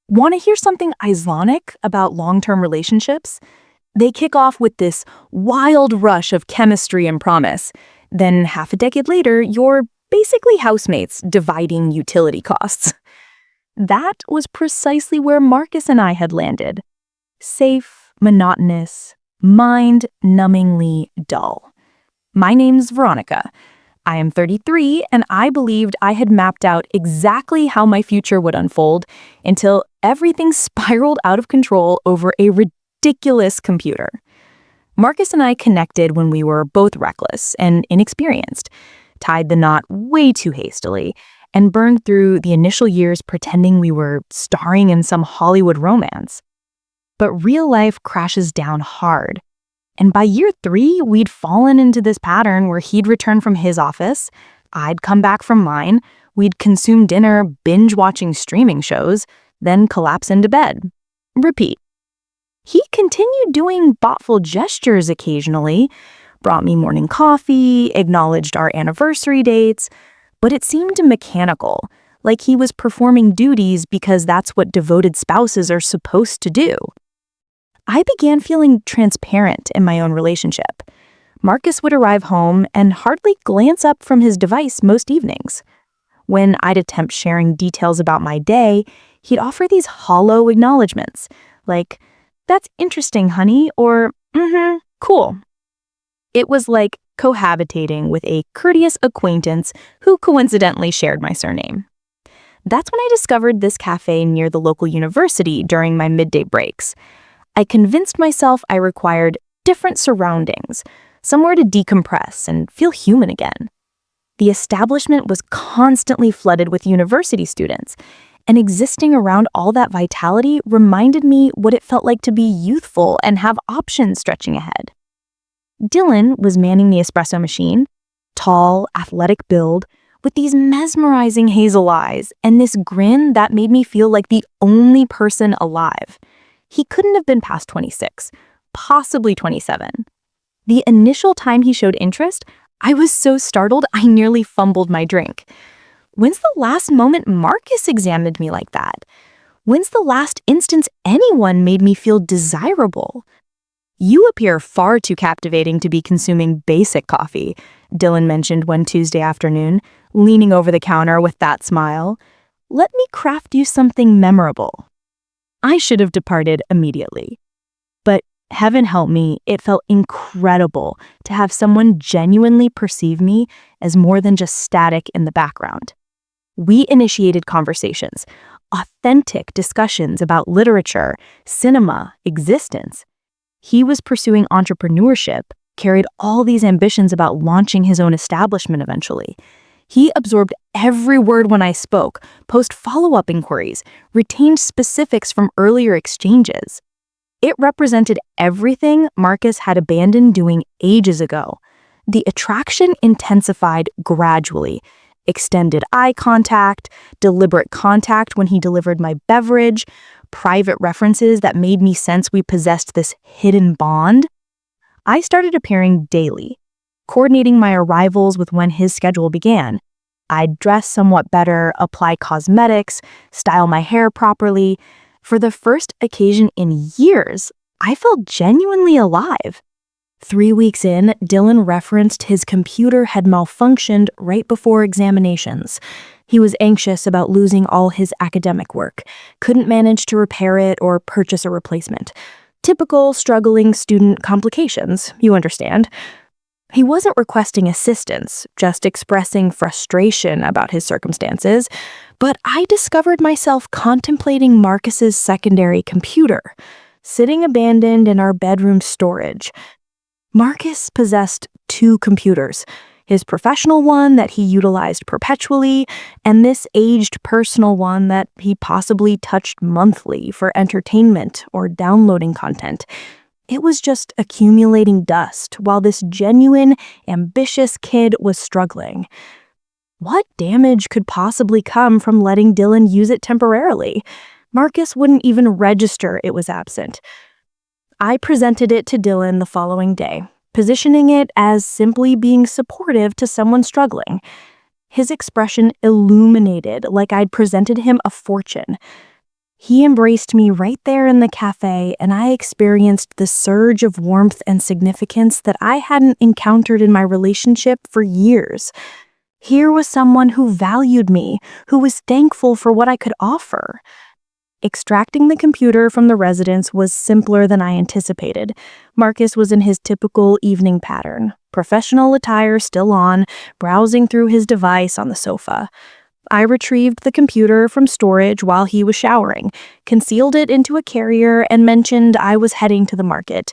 Want to hear something ironic about long-term relationships? They kick off with this wild rush of chemistry and promise. Then half a decade later, you're basically housemates dividing utility costs. That was precisely where Marcus and I had landed. Safe, monotonous, mind-numbingly dull. My name's Veronica. I am 33, and I believed I had mapped out exactly how my future would unfold until everything spiraled out of control over a ridiculous computer. Marcus and I connected when we were both reckless and inexperienced, tied the knot way too hastily, and burned through the initial years pretending we were starring in some Hollywood romance. But real life crashes down hard. And by year 3, we'd fallen into this pattern where he'd return from his office, I'd come back from mine, we'd consume dinner binge-watching streaming shows, then collapse into bed. Repeat. He continued doing thoughtful gestures occasionally, brought me morning coffee, acknowledged our anniversary dates, but it seemed mechanical, like he was performing duties because that's what devoted spouses are supposed to do. I began feeling transparent in my own relationship. Marcus would arrive home and hardly glance up from his device most evenings. When I'd attempt sharing details about my day, he'd offer these hollow acknowledgments, like, "That's interesting, honey," or, "Cool." It was like cohabitating with a courteous acquaintance who coincidentally shared my surname. That's when I discovered this cafe near the local university during my midday breaks. I convinced myself I required different surroundings, somewhere to decompress and feel human again. The establishment was constantly flooded with university students, and existing around all that vitality reminded me what it felt like to be youthful and have options stretching ahead. Dylan was manning the espresso machine, tall, athletic build, with these mesmerizing hazel eyes and this grin that made me feel like the only person alive. He couldn't have been past 26, possibly 27. The initial time he showed interest, I was so startled I nearly fumbled my drink. When's the last moment Marcus examined me like that? When's the last instance anyone made me feel desirable? "You appear far too captivating to be consuming basic coffee," Dylan mentioned one Tuesday afternoon, leaning over the counter with that smile. "Let me craft you something memorable." I should have departed immediately. But heaven help me, it felt incredible to have someone genuinely perceive me as more than just static in the background. We initiated conversations, authentic discussions about literature, cinema, existence. He was pursuing entrepreneurship, carried all these ambitions about launching his own establishment eventually. He absorbed every word when I spoke, posed follow-up inquiries, retained specifics from earlier exchanges. It represented everything Marcus had abandoned doing ages ago. The attraction intensified gradually. Extended eye contact, deliberate contact when he delivered my beverage, private references that made me sense we possessed this hidden bond. I started appearing daily, coordinating my arrivals with when his schedule began. I'd dress somewhat better, apply cosmetics, style my hair properly. For the first occasion in years, I felt genuinely alive. 3 weeks in, Dylan referenced his computer had malfunctioned right before examinations. He was anxious about losing all his academic work, couldn't manage to repair it or purchase a replacement. Typical struggling student complications, you understand. He wasn't requesting assistance, just expressing frustration about his circumstances, but I discovered myself contemplating Marcus's secondary computer, sitting abandoned in our bedroom storage. Marcus possessed 2 computers, his professional one that he utilized perpetually, and this aged personal one that he possibly touched monthly for entertainment or downloading content. It was just accumulating dust while this genuine, ambitious kid was struggling. What damage could possibly come from letting Dylan use it temporarily? Marcus wouldn't even register it was absent. I presented it to Dylan the following day, positioning it as simply being supportive to someone struggling. His expression illuminated like I'd presented him a fortune. He embraced me right there in the cafe, and I experienced the surge of warmth and significance that I hadn't encountered in my relationship for years. Here was someone who valued me, who was thankful for what I could offer. Extracting the computer from the residence was simpler than I anticipated. Marcus was in his typical evening pattern, professional attire still on, browsing through his device on the sofa. I retrieved the computer from storage while he was showering, concealed it into a carrier, and mentioned I was heading to the market.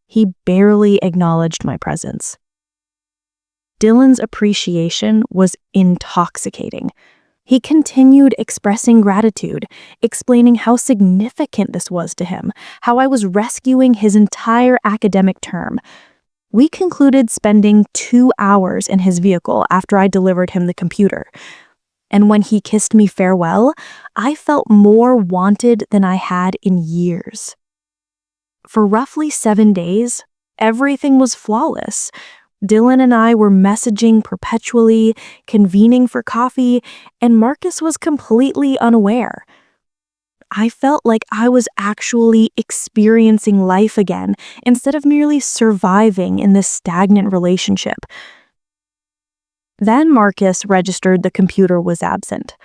He barely acknowledged my presence. Dylan's appreciation was intoxicating. He continued expressing gratitude, explaining how significant this was to him, how I was rescuing his entire academic term. We concluded spending 2 hours in his vehicle after I delivered him the computer. And when he kissed me farewell, I felt more wanted than I had in years. For roughly 7 days, everything was flawless. Dylan and I were messaging perpetually, convening for coffee, and Marcus was completely unaware. I felt like I was actually experiencing life again instead of merely surviving in this stagnant relationship. Then Marcus registered the computer was absent.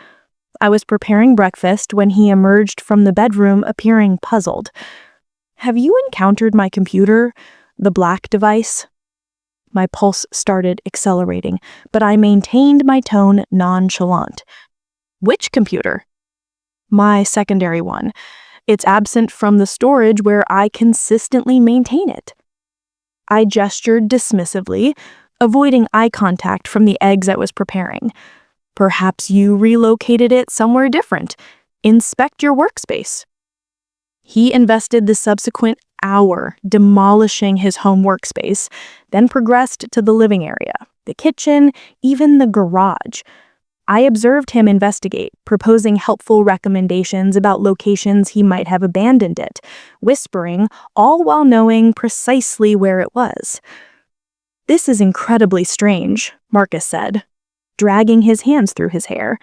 I was preparing breakfast when he emerged from the bedroom appearing puzzled. "Have you encountered my computer, the black device?" My pulse started accelerating, but I maintained my tone nonchalant. "Which computer?" "My secondary one. It's absent from the storage where I consistently maintain it." I gestured dismissively, avoiding eye contact from the eggs I was preparing. "Perhaps you relocated it somewhere different. Inspect your workspace." He invested the subsequent hour demolishing his home workspace, then progressed to the living area, the kitchen, even the garage. I observed him investigate, proposing helpful recommendations about locations he might have abandoned it, whispering, all while knowing precisely where it was. "This is incredibly strange," Marcus said, dragging his hands through his hair.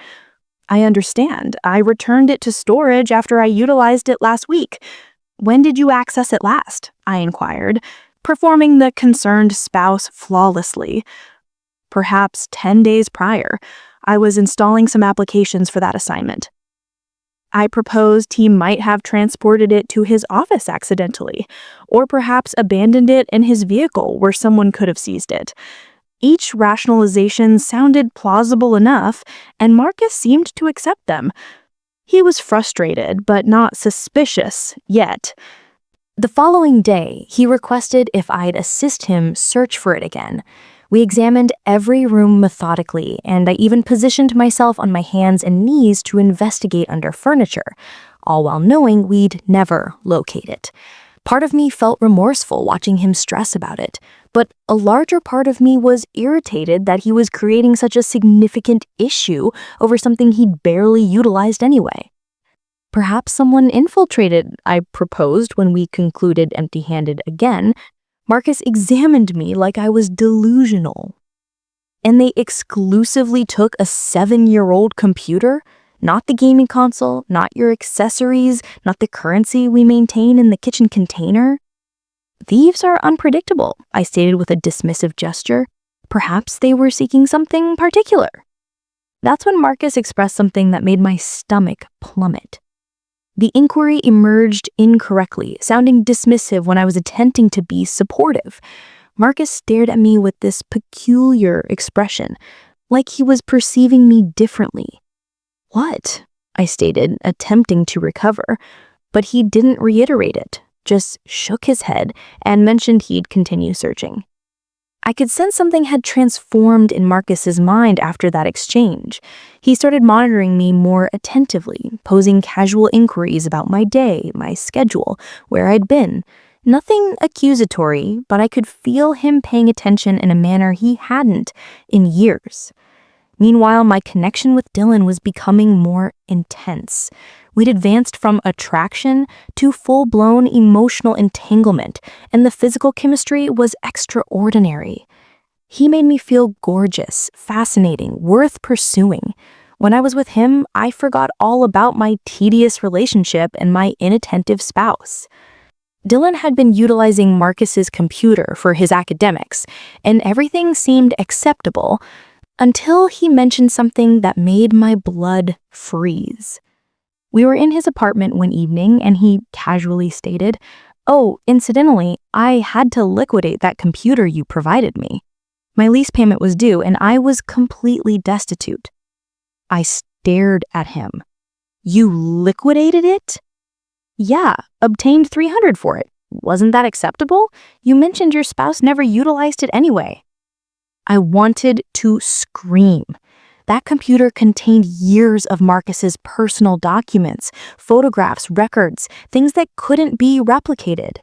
"I understand. I returned it to storage after I utilized it last week. When did you access it last?" I inquired, performing the concerned spouse flawlessly. "Perhaps 10 days prior. I was installing some applications for that assignment." I proposed he might have transported it to his office accidentally, or perhaps abandoned it in his vehicle where someone could have seized it. Each rationalization sounded plausible enough, and Marcus seemed to accept them. He was frustrated, but not suspicious yet. The following day, he requested if I'd assist him search for it again. We examined every room methodically, and I even positioned myself on my hands and knees to investigate under furniture, all while knowing we'd never locate it. Part of me felt remorseful watching him stress about it, but a larger part of me was irritated that he was creating such a significant issue over something he'd barely utilized anyway. "Perhaps someone infiltrated," I proposed when we concluded empty-handed again. Marcus examined me like I was delusional. "And they exclusively took a 7-year-old computer? Not the gaming console, not your accessories, not the currency we maintain in the kitchen container?" "Thieves are unpredictable," I stated with a dismissive gesture. "Perhaps they were seeking something particular." That's when Marcus expressed something that made my stomach plummet. The inquiry emerged incorrectly, sounding dismissive when I was attempting to be supportive. Marcus stared at me with this peculiar expression, like he was perceiving me differently. "What?" I stated, attempting to recover, but he didn't reiterate it, just shook his head and mentioned he'd continue searching. I could sense something had transformed in Marcus's mind after that exchange. He started monitoring me more attentively, posing casual inquiries about my day, my schedule, where I'd been. Nothing accusatory, but I could feel him paying attention in a manner he hadn't in years. Meanwhile, my connection with Dylan was becoming more intense. We'd advanced from attraction to full-blown emotional entanglement, and the physical chemistry was extraordinary. He made me feel gorgeous, fascinating, worth pursuing. When I was with him, I forgot all about my tedious relationship and my inattentive spouse. Dylan had been utilizing Marcus's computer for his academics, and everything seemed acceptable until he mentioned something that made my blood freeze. We were in his apartment one evening, and he casually stated, "Oh, incidentally, I had to liquidate that computer you provided me. My lease payment was due, and I was completely destitute." I stared at him. "You liquidated it?" "Yeah, obtained $300 for it. Wasn't that acceptable? You mentioned your spouse never utilized it anyway." I wanted to scream. That computer contained years of Marcus's personal documents, photographs, records, things that couldn't be replicated.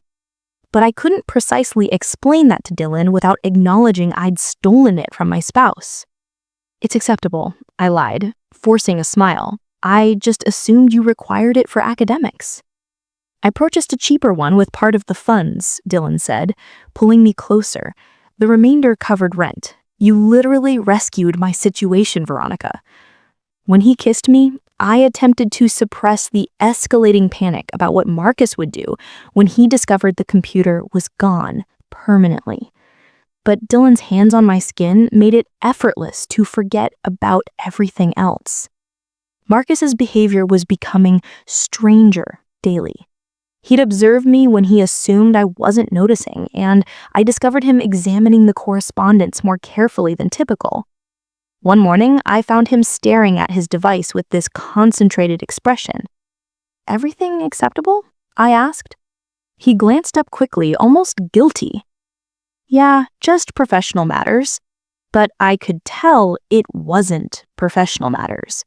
But I couldn't precisely explain that to Dylan without acknowledging I'd stolen it from my spouse. "It's acceptable," I lied, forcing a smile. "I just assumed you required it for academics." "I purchased a cheaper one with part of the funds," Dylan said, pulling me closer. "The remainder covered rent. You literally rescued my situation, Veronica." When he kissed me, I attempted to suppress the escalating panic about what Marcus would do when he discovered the computer was gone permanently. But Dylan's hands on my skin made it effortless to forget about everything else. Marcus's behavior was becoming stranger daily. He'd observe me when he assumed I wasn't noticing, and I discovered him examining the correspondence more carefully than typical. One morning, I found him staring at his device with this concentrated expression. "Everything acceptable?" I asked. He glanced up quickly, almost guilty. "Yeah, just professional matters." But I could tell it wasn't professional matters.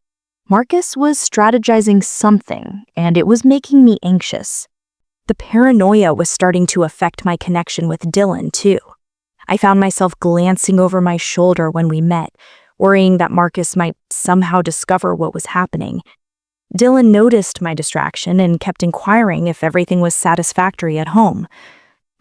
Marcus was strategizing something, and it was making me anxious. The paranoia was starting to affect my connection with Dylan, too. I found myself glancing over my shoulder when we met, worrying that Marcus might somehow discover what was happening. Dylan noticed my distraction and kept inquiring if everything was satisfactory at home.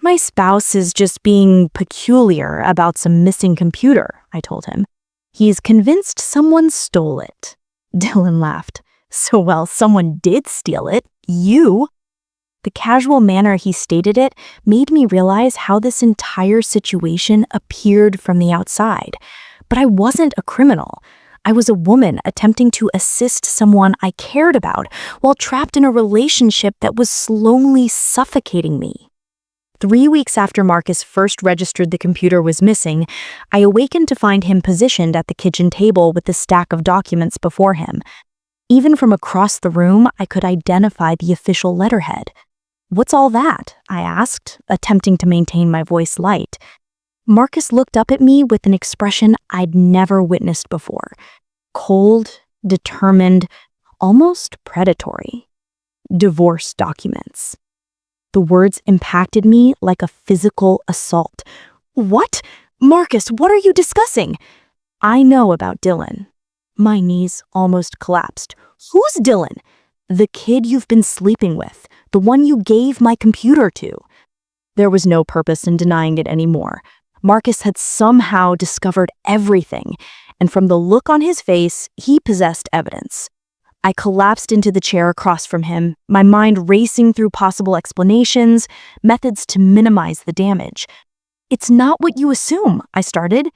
"My spouse is just being peculiar about some missing computer," I told him. "He's convinced someone stole it." Dylan laughed. "So, well, someone did steal it. You." The casual manner he stated it made me realize how this entire situation appeared from the outside. But I wasn't a criminal. I was a woman attempting to assist someone I cared about while trapped in a relationship that was slowly suffocating me. 3 weeks after Marcus first registered the computer was missing, I awakened to find him positioned at the kitchen table with the stack of documents before him. Even from across the room, I could identify the official letterhead. "What's all that?" I asked, attempting to maintain my voice light. Marcus looked up at me with an expression I'd never witnessed before. Cold, determined, almost predatory. "Divorce documents." The words impacted me like a physical assault. "What? Marcus, what are you discussing?" "I know about Dylan." My knees almost collapsed. "Who's Dylan?" "The kid you've been sleeping with, the one you gave my computer to." There was no purpose in denying it anymore. Marcus had somehow discovered everything, and from the look on his face, he possessed evidence. I collapsed into the chair across from him, my mind racing through possible explanations, methods to minimize the damage. "It's not what you assume," I started.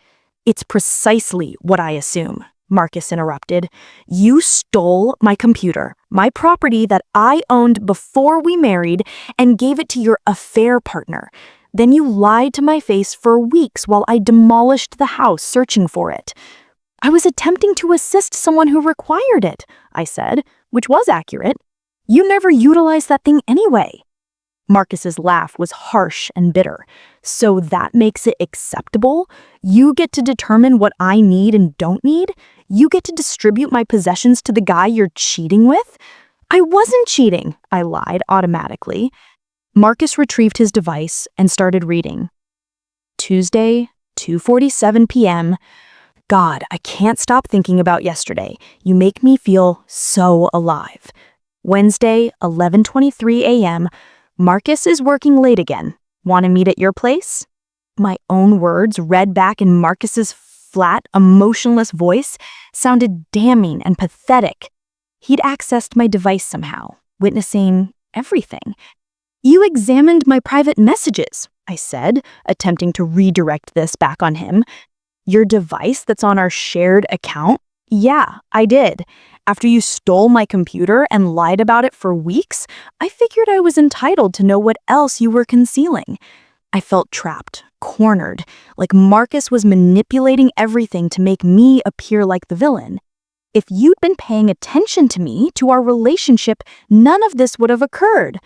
"It's precisely what I assume," Marcus interrupted. "You stole my computer, my property that I owned before we married, and gave it to your affair partner. Then you lied to my face for weeks while I demolished the house searching for it." "I was attempting to assist someone who required it," I said, which was accurate. "You never utilized that thing anyway." Marcus's laugh was harsh and bitter. "So that makes it acceptable? You get to determine what I need and don't need? You get to distribute my possessions to the guy you're cheating with?" "I wasn't cheating," I lied automatically. Marcus retrieved his device and started reading. Tuesday, 2:47 p.m. "God, I can't stop thinking about yesterday. You make me feel so alive." Wednesday, 11:23 a.m. "Marcus is working late again. Want to meet at your place?" My own words read back in Marcus's flat, emotionless voice sounded damning and pathetic. He'd accessed my device somehow, witnessing everything. "You examined my private messages," I said, attempting to redirect this back on him. "Your device that's on our shared account?" "Yeah, I did. After you stole my computer and lied about it for weeks, I figured I was entitled to know what else you were concealing." I felt trapped, cornered, like Marcus was manipulating everything to make me appear like the villain. If you'd been paying attention to me, to our relationship, none of this would have occurred.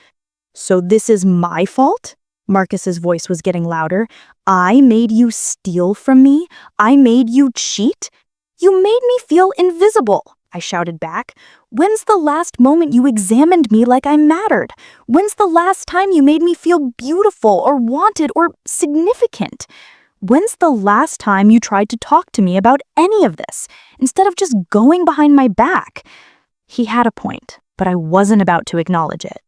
"So this is my fault?" Marcus's voice was getting louder. "I made you steal from me? I made you cheat? You made me feel invisible," I shouted back. "When's the last moment you examined me like I mattered? When's the last time you made me feel beautiful or wanted or significant? When's the last time you tried to talk to me about any of this, instead of just going behind my back?" He had a point, but I wasn't about to acknowledge it.